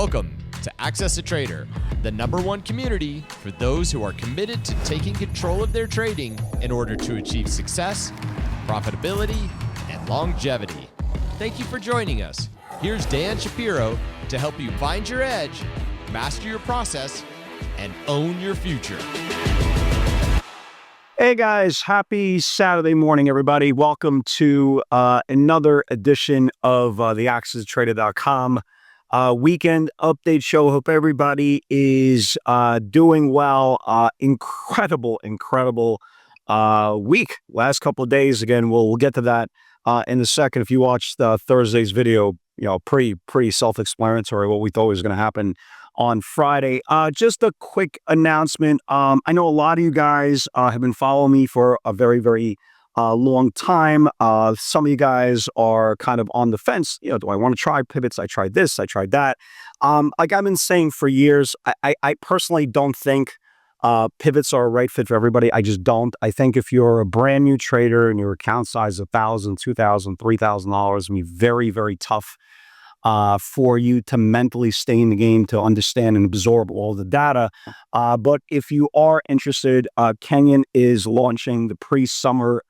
Welcome to Access a Trader, the #1 community for those who are committed to taking control of their trading in order to achieve success, profitability, and longevity. Thank you for joining us. Here's Dan Shapiro to help you find your edge, master your process, and own your future. Hey guys, happy Saturday morning, everybody. Welcome to another edition of the AccessTrader.com weekend update show. Hope everybody is doing well. Incredible week. Last couple of days. Again, we'll get to that in a second. If you watched Thursday's video, you know, pretty self-explanatory what we thought was going to happen on Friday. Just a quick announcement. I know a lot of you guys have been following me for a very long time. Some of you guys are kind of on the fence. You know, do I want to try pivots? I tried this, I tried that. Like I've been saying for years, I personally don't think pivots are a right fit for everybody. I just don't. I think if you're a brand new trader and your account size is $1,000, $2,000, $3,000, it's going to be very tough for you to mentally stay in the game to understand and absorb all the data. But if you are interested, Kenyon is launching the pre-summer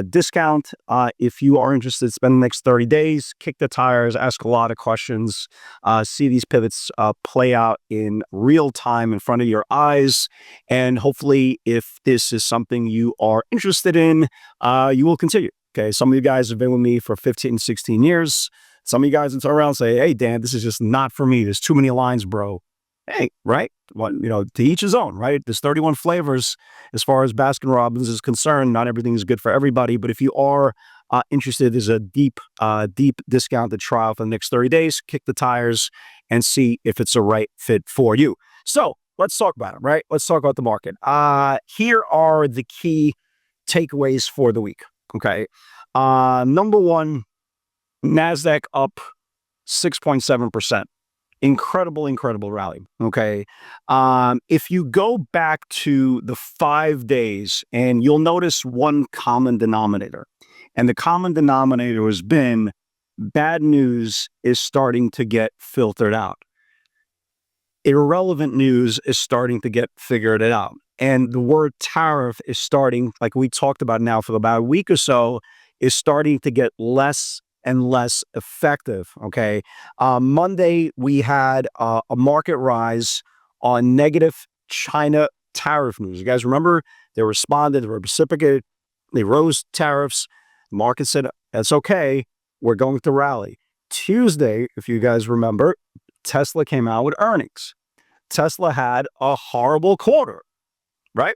discount. If you are interested, spend the next 30 days, kick the tires, ask a lot of questions, see these pivots play out in real time in front of your eyes. And hopefully, if this is something you are interested in, you will continue. Okay, some of you guys have been with me for 15, 16 years. Some of you guys will turn around and say, hey, Dan, this is just not for me. There's too many lines, bro. Hey, right? Well, you know, to each his own, right? There's 31 flavors as far as Baskin-Robbins is concerned. Not everything is good for everybody. But if you are interested, there's a deep discounted trial for the next 30 days. Kick the tires and see if it's a right fit for you. So let's talk about it, right? Let's talk about the market. Here are the key takeaways for the week, okay? Number one, Nasdaq up 6.7%. Incredible rally. Okay. If you go back to the 5 days, and you'll notice one common denominator, and the common denominator has been bad news is starting to get filtered out. Irrelevant news is starting to get figured out. And the word tariff is starting, like we talked about now for about a week or so, is starting to get less and less effective, okay? Monday, we had a market rise on negative China tariff news. You guys remember? They responded, they reciprocated, they rose tariffs. The market said, that's okay, we're going to rally. Tuesday, if you guys remember, Tesla came out with earnings. Tesla had a horrible quarter, right?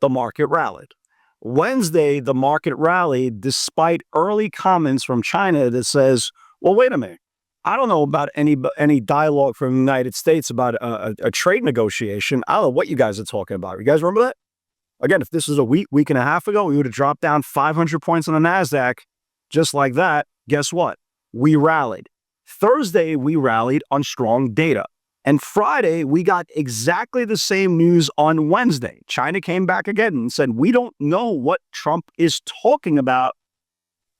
The market rallied. Wednesday, the market rallied despite early comments from China that says, well, wait a minute. I don't know about any dialogue from the United States about a trade negotiation. I don't know what you guys are talking about. You guys remember that? Again, if this was a week and a half ago, we would have dropped down 500 points on the Nasdaq. Just like that, guess what? We rallied. Thursday, we rallied on strong data. And Friday, we got exactly the same news on Wednesday. China came back again and said, we don't know what Trump is talking about.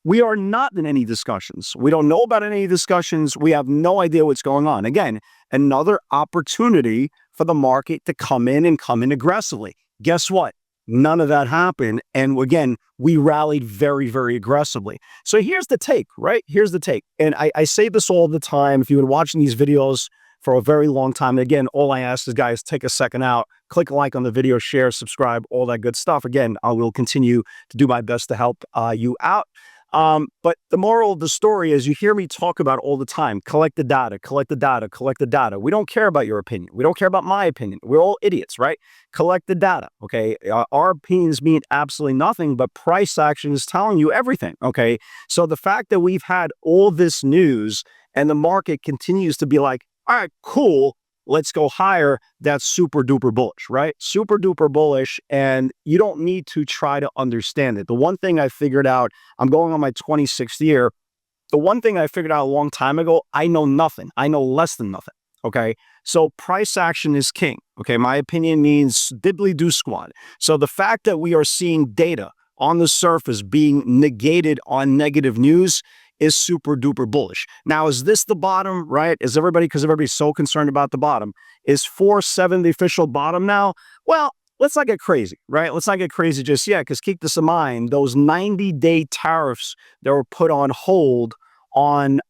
We are not in any discussions. We don't know about any discussions. We have no idea what's going on. Again, another opportunity for the market to come in aggressively. Guess what? None of that happened. And again, we rallied very aggressively. So here's the take, right? Here's the take. And I say this all the time. If you've been watching these videos for a very long time. And again, all I ask is, guys, take a second out, click a like on the video, share, subscribe, all that good stuff. Again, I will continue to do my best to help you out. But the moral of the story is, you hear me talk about all the time, collect the data, collect the data, collect the data. We don't care about your opinion. We don't care about my opinion. We're all idiots, right? Collect the data, okay? Our opinions mean absolutely nothing, but price action is telling you everything, okay? So the fact that we've had all this news and the market continues to be like, all right, cool, let's go higher, that's super duper bullish, right? Super duper bullish, and you don't need to try to understand it. The one thing I figured out, I'm going on my 26th year, the one thing I figured out a long time ago, I know nothing. I know less than nothing, okay? So price action is king, okay? My opinion means diddly do squat. So the fact that we are seeing data on the surface being negated on negative news is super duper bullish. Now, is this the bottom, right? Because everybody's so concerned about the bottom. Is 4.7 the official bottom now? Well, let's not get crazy, right? Let's not get crazy just yet, because keep this in mind, those 90-day tariffs that were put on hold on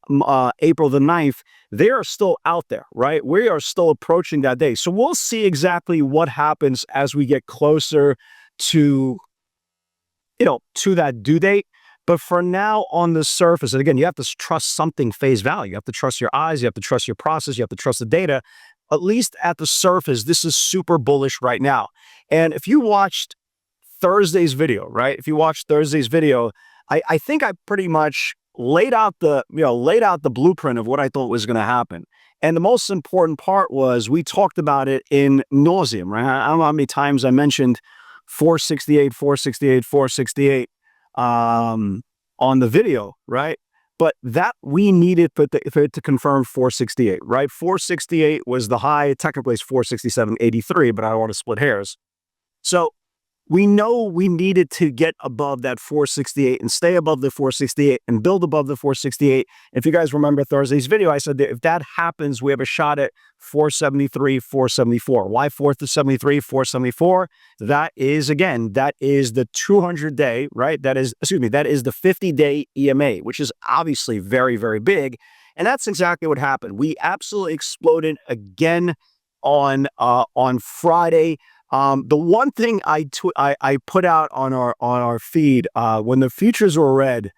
April the 9th, they are still out there, right? We are still approaching that day. So we'll see exactly what happens as we get closer to, to that due date. But for now, on the surface, and again, you have to trust something face value. You have to trust your eyes. You have to trust your process. You have to trust the data. At least at the surface, this is super bullish right now. And if you watched Thursday's video, right? If you watched Thursday's video, I think I pretty much laid out the blueprint of what I thought was going to happen. And the most important part was we talked about it in nauseam, right? I don't know how many times I mentioned 468, 468, 468 on the video, right? But that we needed for it to confirm 468, right? 468 was the high. Technically, it's 467.83, but I don't want to split hairs. So we know we needed to get above that 468 and stay above the 468 and build above the 468. If you guys remember Thursday's video, I said that if that happens, we have a shot at 473, 474. Why 473, 474? That is the 200-day, right? That is the 50-day EMA, which is obviously very, very big. And that's exactly what happened. We absolutely exploded again on Friday. The one thing I put out on our feed when the futures were red,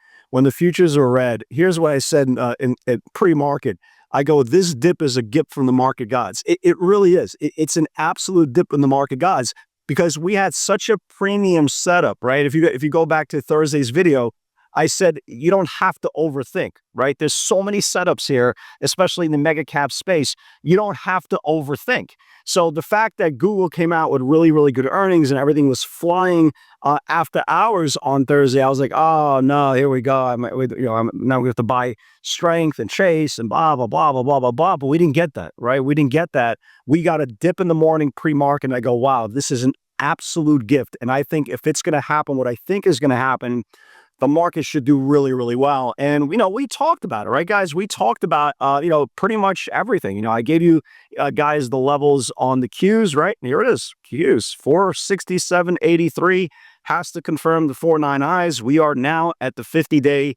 here's what I said in pre-market. I go, this dip is a gift from the market gods. It really is. It's an absolute dip in the market gods, because we had such a premium setup, right? If you go back to Thursday's video, I said you don't have to overthink, right? There's so many setups here, especially in the mega cap space. You don't have to overthink. So the fact that Google came out with really, really good earnings and everything was flying after hours on Thursday, I was like, oh no, here we go. Now we have to buy strength and chase and blah, blah, blah, blah, blah, blah, blah. But we didn't get that, right? We didn't get that. We got a dip in the morning pre-market, and I go, wow, this is an absolute gift. And I think if it's going to happen, what I think is going to happen, the market should do really, really well. And, we talked about it, right, guys? We talked about, pretty much everything. I gave you guys the levels on the Qs, right? Here it is. Qs, 467.83 has to confirm the 49 eyes. We are now at the 50-day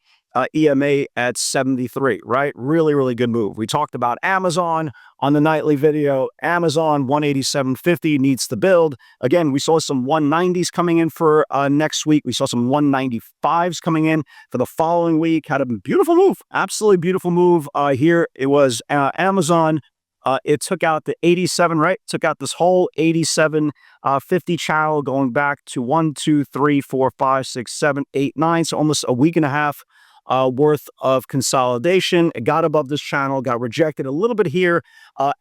EMA at 73, right? Really, really good move. We talked about Amazon on the nightly video. Amazon 187.50 needs to build. Again, we saw some 190s coming in for next week. We saw some 195s coming in for the following week. Had a beautiful move, absolutely beautiful move. Here it was Amazon. It took out the 87, right? Took out this whole 87 50 channel going back to 1, 2, 3, 4, 5, 6, 7, 8, 9. So almost a week and a half worth of consolidation. It got above this channel, got rejected a little bit here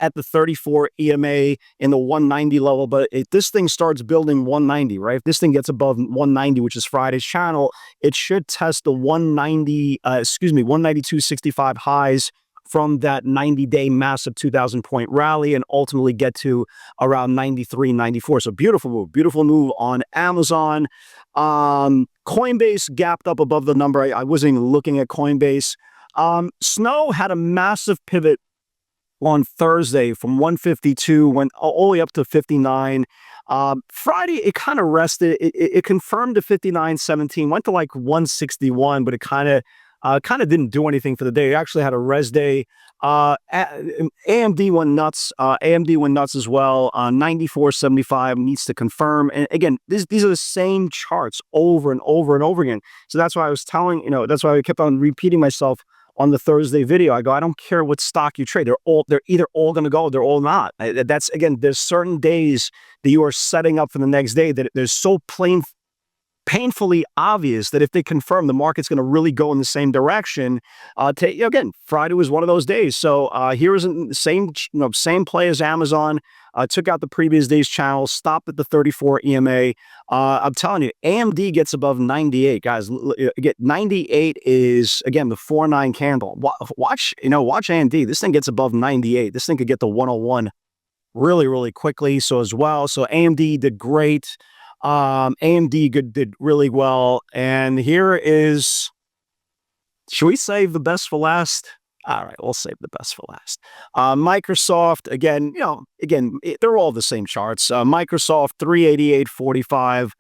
at the 34 EMA in the 190 level. But if this thing starts building 190, right? If this thing gets above 190, which is Friday's channel, it should test the 192.65 highs from that 90-day massive 2,000-point rally and ultimately get to around 93, 94. So beautiful move on Amazon. Coinbase gapped up above the number. I wasn't even looking at Coinbase. Snow had a massive pivot on Thursday from 152, went all the way up to 59. Friday, it kind of rested. It confirmed to 59.17, went to like 161, but it kind of didn't do anything for the day. It actually had a res day. AMD went nuts. AMD went nuts as well. 94.75 needs to confirm. And again, these are the same charts over and over and over again. So that's why I was that's why I kept on repeating myself on the Thursday video. I go, I don't care what stock you trade. They're either all going to go, they're all not. That's, again, there's certain days that you are setting up for the next day that there's so painfully obvious that if they confirm, the market's going to really go in the same direction. Again, Friday was one of those days. So here is the same play as Amazon. Took out the previous day's channel, stopped at the 34 EMA. I'm telling you, AMD gets above 98, guys. Again, 98 is, again, the 4-9 candle. Watch AMD. This thing gets above 98. This thing could get to 101 really, really quickly. So as well. So AMD did great. AMD did really well. And here is Should we save the best for last? All right, we'll save the best for last. Microsoft, again, they're all the same charts. Microsoft 388.45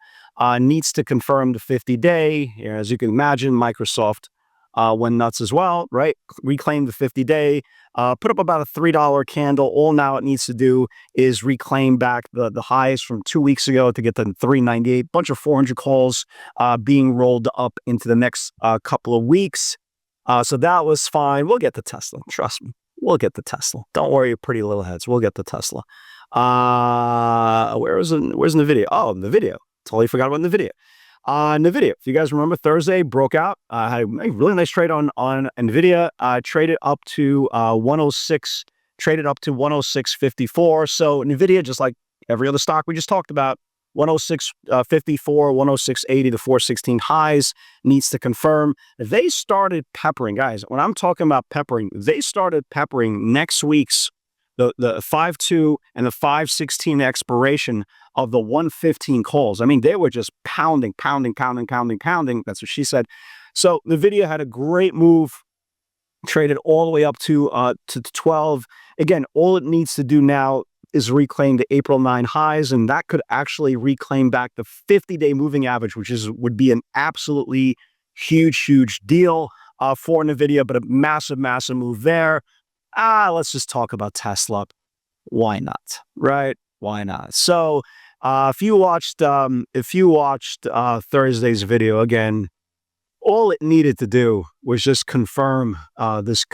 needs to confirm the 50-day. As you can imagine, Microsoft went nuts as well, right? Reclaim the 50-day, put up about a $3 candle. All now it needs to do is reclaim back the highs from 2 weeks ago to get to 398. Bunch of 400 calls being rolled up into the next couple of weeks. So that was fine. We'll get the Tesla. Trust me. We'll get the Tesla. Don't worry, pretty little heads. We'll get the Tesla. Where's NVIDIA? Oh, NVIDIA. Totally forgot about NVIDIA. NVIDIA, if you guys remember, Thursday broke out. Had a really nice trade on NVIDIA. Traded up to 106. Traded up to 106.54. So NVIDIA, just like every other stock we just talked about, 106.54, 106.80 to 416 highs, needs to confirm. They started peppering, guys. When I'm talking about peppering, they started peppering next week's the 5.2 and the 5.16 expiration of the 115 calls. I mean, they were just pounding. That's what she said. So NVIDIA had a great move, traded all the way up to 12. Again, all it needs to do now is reclaim the April 9 highs, and that could actually reclaim back the 50-day moving average, which would be an absolutely huge deal for NVIDIA, but a massive move there. Let's just talk about Tesla. Why not? Right? Why not? So, if you watched Thursday's video, again, all it needed to do was just confirm this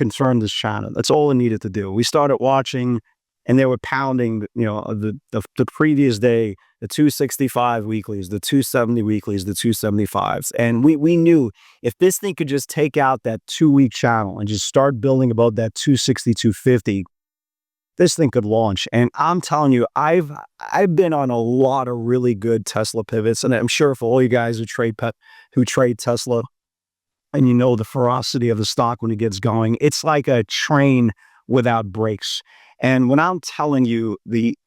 channel. That's all it needed to do. We started watching, and they were pounding, the previous day, the 265 weeklies, the 270 weeklies, the 275s. And we knew if this thing could just take out that 2-week channel and just start building above that 260, 250, this thing could launch. And I'm telling you, I've been on a lot of really good Tesla pivots. And I'm sure for all you guys who trade Tesla, and you know the ferocity of the stock when it gets going, it's like a train without brakes. And when I'm telling you the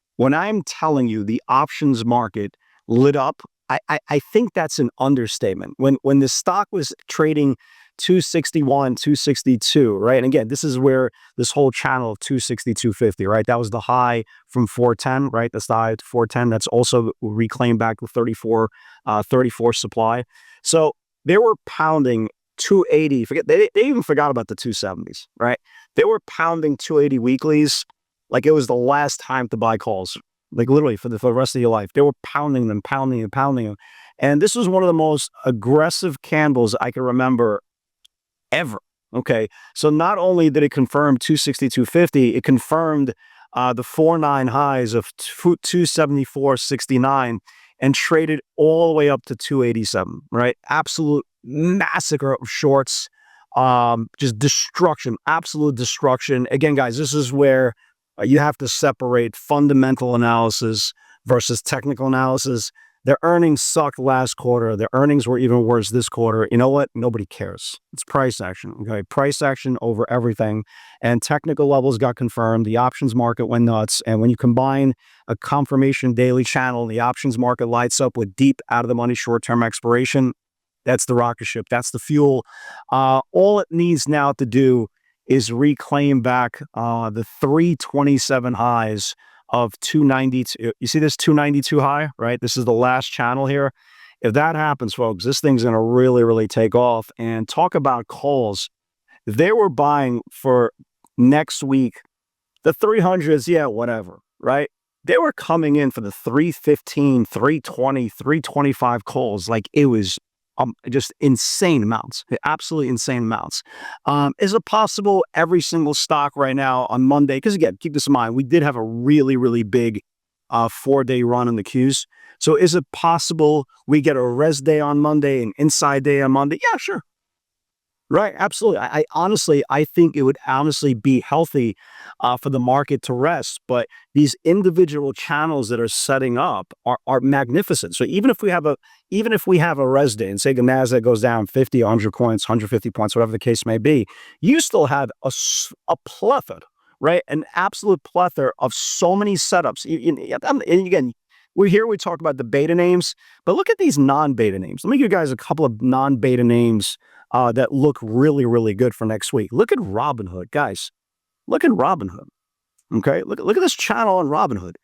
options market lit up, I think that's an understatement. When the stock was trading 261, 262, right? And again, this is where this whole channel of 260, 250, right? That was the high from 410, right? That's the high to 410. That's also reclaimed back the 34 supply. So they were pounding 280. They even forgot about the 270s, right? They were pounding 280 weeklies like it was the last time to buy calls, like literally for the rest of your life. They were pounding them. And this was one of the most aggressive candles I can remember ever. Okay. So not only did it confirm 260, 250, it confirmed the 4.9 highs of 274.69 and traded all the way up to 287, right? Absolute massacre of shorts, just destruction, absolute destruction. Again, guys, this is where you have to separate fundamental analysis versus technical analysis. Their earnings sucked last quarter. Their earnings were even worse this quarter. You know what? Nobody cares. It's price action. Okay, price action over everything. And technical levels got confirmed. The options market went nuts. And when you combine a confirmation daily channel, the options market lights up with deep out of the money short-term expiration. That's the rocket ship. That's the fuel. All it needs now to do is reclaim back the 327 highs of 292. You see this 292 high, right? This is the last channel here. If that happens, folks, this thing's going to really take off. And talk about calls. They were buying for next week, the 300s, yeah, whatever, right? They were coming in for the 315, 320, 325 calls. Like it was just insane amounts, absolutely insane amounts. Is it possible every single stock right now on Monday? Because again, keep this in mind, we did have a really big 4-day run in the Qs. So is it possible we get a rest day on Monday, an inside day on Monday? Yeah, sure. Right, absolutely. I honestly, I think it would honestly be healthy for the market to rest. But these individual channels that are setting up are magnificent. So even if we have a rest day and say the Nasdaq goes down 50, 100 points, 150 points, whatever the case may be, you still have a plethora, right? An absolute plethora of so many setups. And again, we talk about the beta names, but look at these non-beta names. Let me give you guys a couple of non-beta names that look really, really good for next week. Look at Robinhood, guys. Look at Robinhood. Okay, look at this channel on Robinhood.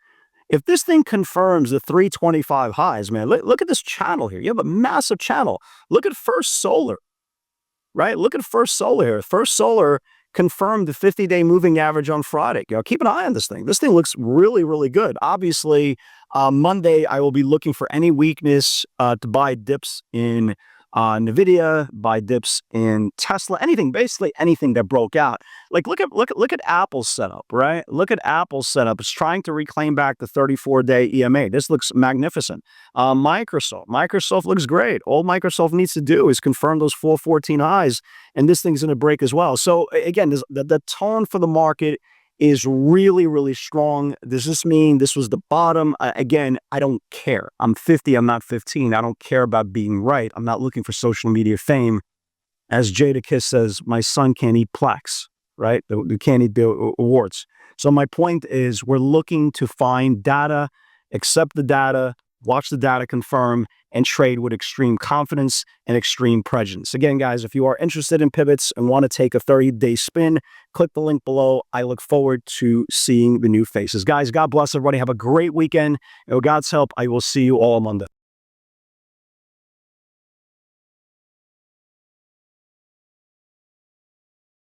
If this thing confirms the 325 highs, man, look at this channel here. You have a massive channel. Look at First Solar, right? Look at First Solar here. First Solar confirmed the 50-day moving average on Friday. You know, keep an eye on this thing. This thing looks really, really good. Obviously, Monday, I will be looking for any weakness to buy dips in NVIDIA, buy dips in Tesla, anything, basically anything that broke out. Like look at Apple's setup, right? Look at Apple's setup. It's trying to reclaim back the 34-day EMA. This looks magnificent. Microsoft looks great. All Microsoft needs to do is confirm those 414 highs, and this thing's going to break as well. So again, the tone for the market is really, really strong. Does this mean this was the bottom? Again, I don't care. I'm 50, I'm not 15. I don't care about being right. I'm not looking for social media fame. As Jada Kiss says, my son can't eat plaques, right? They can't eat the awards. So my point is we're looking to find data, accept the data, watch the data confirm, and trade with extreme confidence and extreme presence. Again, guys, if you are interested in pivots and want to take a 30-day spin, click the link below. I look forward to seeing the new faces. Guys, God bless everybody. Have a great weekend. And with God's help, I will see you all on Monday.